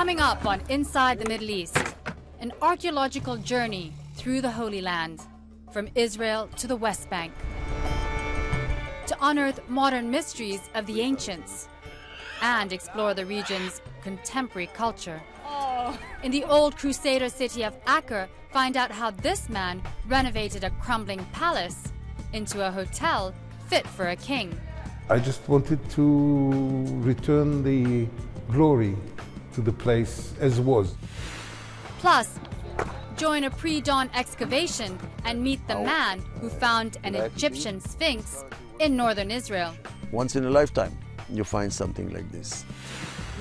Coming up on Inside the Middle East, an archaeological journey through the Holy Land, from Israel to the West Bank, to unearth modern mysteries of the ancients and explore the region's contemporary culture. In the old Crusader city of Acre, find out how this man renovated a crumbling palace into a hotel fit for a king. I just wanted to return the glory to the place as was. Plus, join a pre-dawn excavation and meet the man who found an Egyptian sphinx in northern Israel. Once in a lifetime, you find something like this.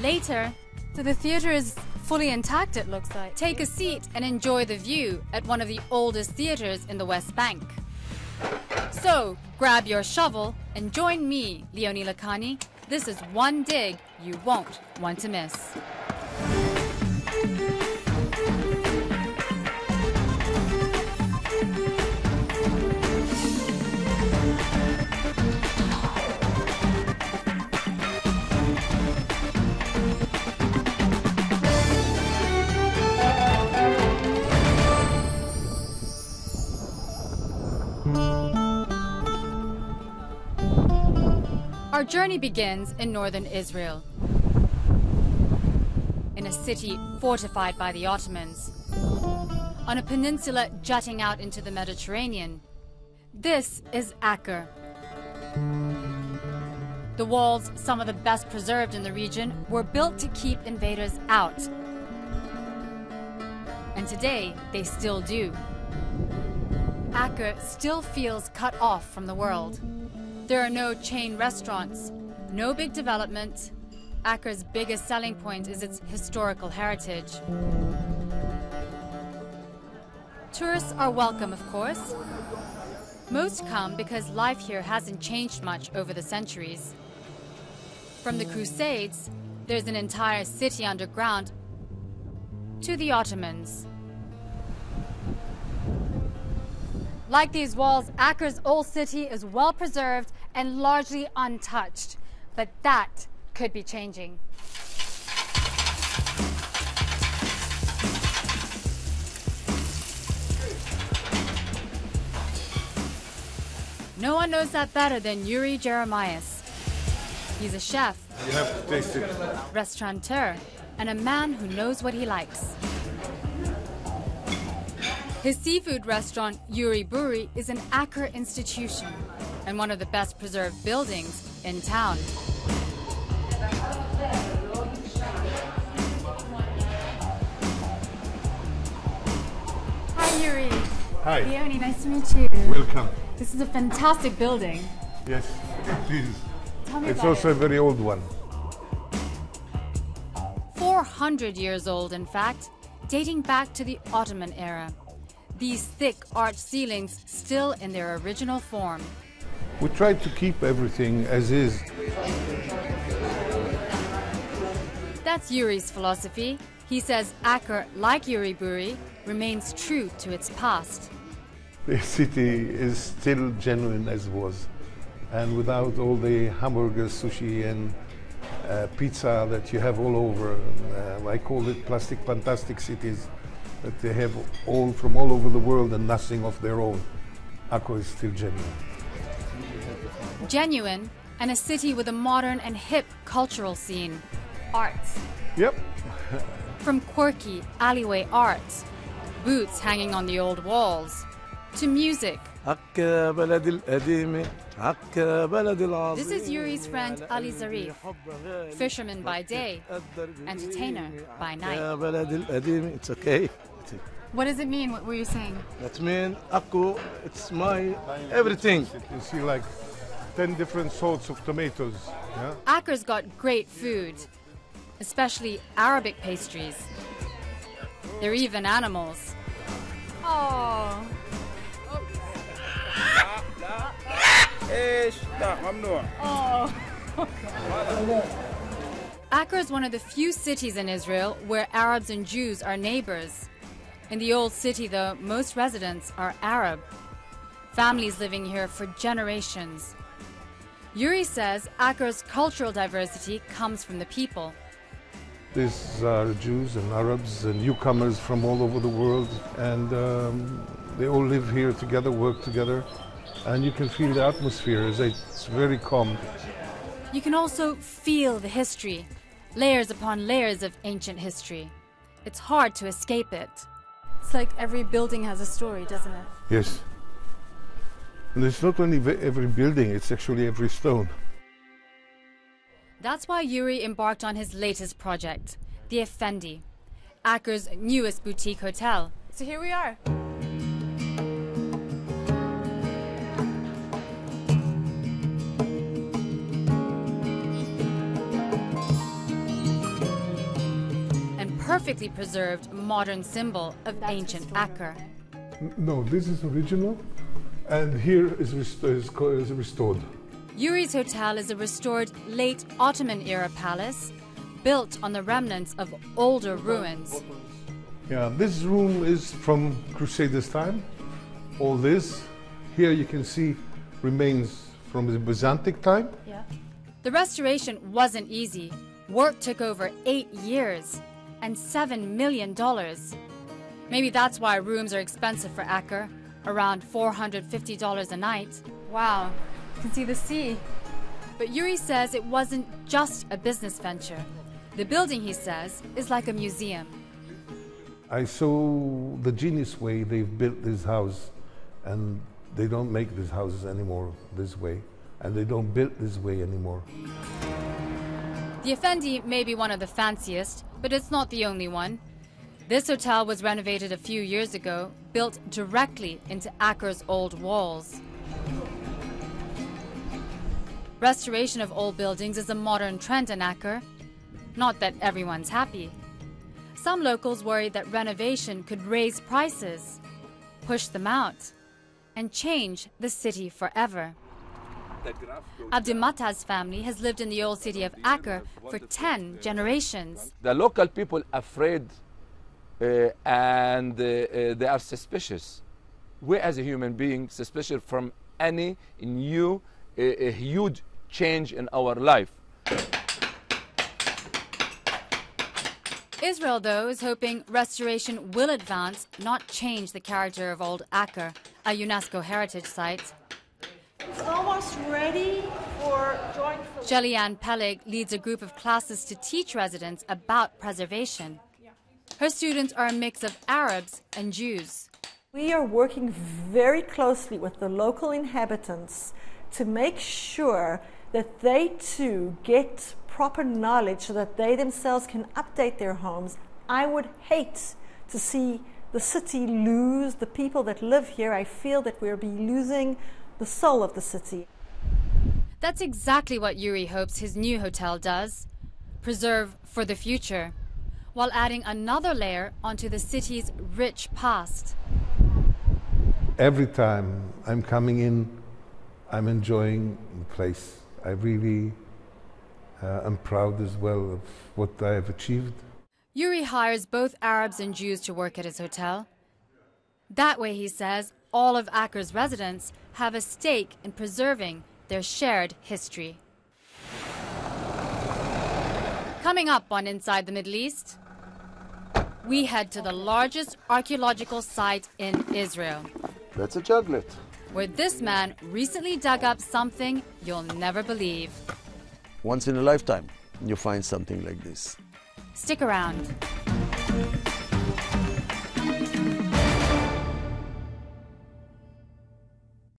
Later, so the theater is fully intact, it looks like. Take a seat and enjoy the view at one of the oldest theaters in the West Bank. So, grab your shovel and join me, Leone Lakhani. This is one dig you won't want to miss. Our journey begins in northern Israel, in a city fortified by the Ottomans, on a peninsula jutting out into the Mediterranean. This is Acre. The walls, some of the best preserved in the region, were built to keep invaders out. And today, they still do. Acre still feels cut off from the world. There are no chain restaurants, no big development. Acre's biggest selling point is its historical heritage. Tourists are welcome, of course. Most come because life here hasn't changed much over the centuries. From the Crusades, there's an entire city underground, to the Ottomans. Like these walls, Acre's old city is well preserved and largely untouched, but that could be changing. No one knows that better than Yuri Jeremias. He's a chef, You have to taste it. restaurateur, and a man who knows what he likes. His seafood restaurant, Yuri Buri, is an Acre institution and one of the best preserved buildings in town. Hi, Yuri. Hi. Leone, nice to meet you. Welcome. This is a fantastic building. Yes, please. Tell me It's about also it. a very old one. 400 years old, in fact, dating back to the Ottoman era. These thick arched ceilings still in their original form. We tried to keep everything as is. That's Yuri's philosophy. He says Acre, like Yuri Buri, remains true to its past. The city is still genuine as was. And without all the hamburgers, sushi and pizza that you have all over, I call it plastic fantastic cities, that they have all from all over the world and nothing of their own. Acre is still genuine. Genuine, and a city with a modern and hip cultural scene. Arts. Yep. From quirky alleyway art, boots hanging on the old walls, to music. This is Yuri's friend Ali Zarif, fisherman by day, entertainer by night. It's okay. What does it mean? What were you saying? That means Akko, it's my everything. You see like 10 different sorts of tomatoes. Yeah? Acre's got great food, especially Arabic pastries. There are even animals. Oh. Acre is one of the few cities in Israel where Arabs and Jews are neighbors. In the old city, though, most residents are Arab. Families living here for generations. Yuri says Acre's cultural diversity comes from the people. These are Jews and Arabs and newcomers from all over the world, and they all live here together, work together, and you can feel the atmosphere. It's very calm. You can also feel the history, layers upon layers of ancient history. It's hard to escape it. It's like every building has a story, doesn't it? Yes. And it's not only every building, it's actually every stone. That's why Yuri embarked on his latest project, the Effendi, Acre's newest boutique hotel. So here we are. And perfectly preserved modern symbol of ancient Acre. No, this is original, and here is restored. Yuri's hotel is a restored late Ottoman-era palace built on the remnants of older ruins. Yeah, this room is from Crusaders' time. All this here you can see remains from the Byzantine time. Yeah. The restoration wasn't easy. Work took over 8 years and $7 million. Maybe that's why rooms are expensive for Acre, around $450 a night. Wow. You can see the sea. But Yuri says it wasn't just a business venture. The building, he says, is like a museum. I saw the genius way they've built this house, and they don't make these houses anymore this way, and they don't build this way anymore. The Effendi may be one of the fanciest, but it's not the only one. This hotel was renovated a few years ago, built directly into Acre's old walls. Restoration of old buildings is a modern trend in Acre. Not that everyone's happy. Some locals worry that renovation could raise prices, push them out, and change the city forever. Abdimataz's family has lived in the old city of Acre for 10 generations. The local people are afraid and they are suspicious. We as a human being suspicious from any new huge change in our life. Israel, though, is hoping restoration will advance, not change the character of Old Acre, a UNESCO Heritage Site. It's almost ready for joint. Shelley-Anne Peleg leads a group of classes to teach residents about preservation. Her students are a mix of Arabs and Jews. We are working very closely with the local inhabitants to make sure that they too get proper knowledge so that they themselves can update their homes. I would hate to see the city lose the people that live here. I feel that we'll be losing the soul of the city. That's exactly what Yuri hopes his new hotel does. Preserve for the future, while adding another layer onto the city's rich past. Every time I'm coming in, I'm enjoying the place. I really am proud as well of what I have achieved. Yuri hires both Arabs and Jews to work at his hotel. That way, he says, all of Acre's residents have a stake in preserving their shared history. Coming up on Inside the Middle East, we head to the largest archaeological site in Israel. That's a juglet. Where this man recently dug up something you'll never believe. Once in a lifetime, you find something like this. Stick around.